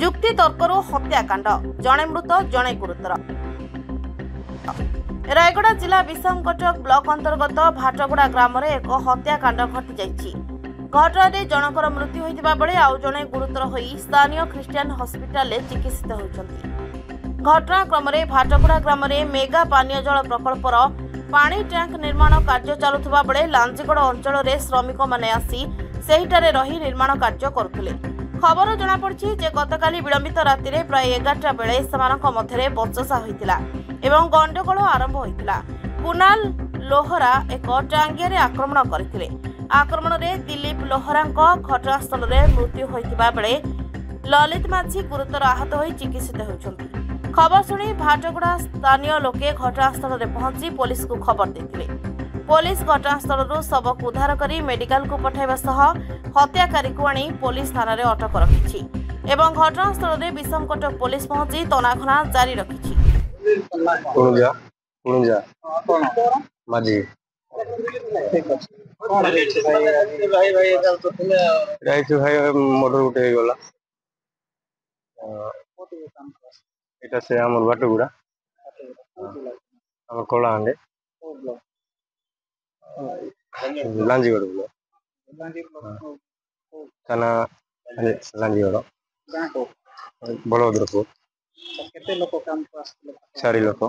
जुक्ति तर्करू हत्याकांड जड़े मृत जड़े गुरुतर। रायगड़ा जिला विषमकटक ब्लॉक अंतर्गत भाटगुड़ा ग्राम में एक हत्याकांड घटी जाइछि। घटना जनकर मृत्यु होइतिबा बेले आउ जड़े गुरुतर होई स्थानीय ख्रिस्टियान हॉस्पिटल में चिकित्सित होइछन्ति। घटनाक्रम में भाटगुड़ा ग्राम में मेगा पानीय जल प्रकल्पर पानी टैंक निर्माण कार्य चलुवा बेले लांजीगड़ अंचल में श्रमिक माने आसी सेहिटारे रही निर्माण कार्य करुथिले। खबर जनापड़ी जे गतकाली विलंबित राति प्राय 11टा बेले सेमानक मध्यरे बचसा होइतिला एवं गंडगोल आरंभ होइतिला। कुणाल लोहरा एक टांगिया रे आक्रमण करथिले। आक्रमण रे दिलीप लोहरांक घटनास्थल रे मृत्यु होइतिबा बेले ललित माझी गुरुतर आहत होई चिकित्सित होउछन्ति। खबर सुनी भाटगुड़ा स्थानीय लोके घटनास्थल रे पहुंची पुलिस को खबर देथिले। पुलिस घटनास्थल शव को उद्धार कर मेडिकल को पठाइबा सह हत्याकारी को आनी पुलिस थाना रे अटक रखिछि एवं घटनास्थल रे विषमकटक पुलिस पहुंची तनाघना जारी रखिछि। माझी भाई मोटर उठे गला এটা সে আমার বাটুগুড়া আমার কলাহান্ডে লাঞ্জিগড় বলে থানা লাঞ্জিগড় বলভদ্রপুর। କେତେ ଲୋକ କାମକୁ ଆସିଥିଲେ? 4 ଲୋକ।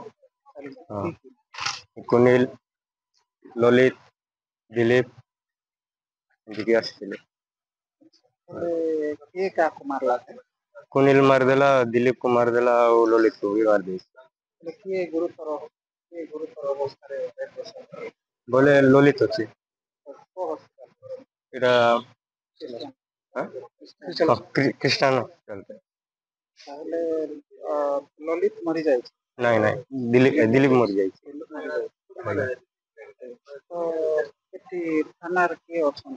କୁନିଲ ଲଲିତ ଦିलीप ଏମିତି ଆସିଥିଲେ। କିଏ କାହାକୁ ମାରଲା? कुनिल मारदेला, दिलीप को मारदेला और ललित को भी मार दी। किए गुरुतर अवस्था बोले ललित अच्छी एटा ख्रिस्टान चलते ताहले ललित मरी जाय? नहीं दिलीप मरी जाय। तो एठी थानार के ऑप्शन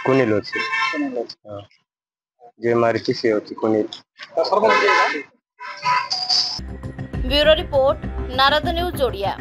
कुनिल अच्छी जे मारी किसी अच्छी कुनिल। Bureau report Narad news Odia.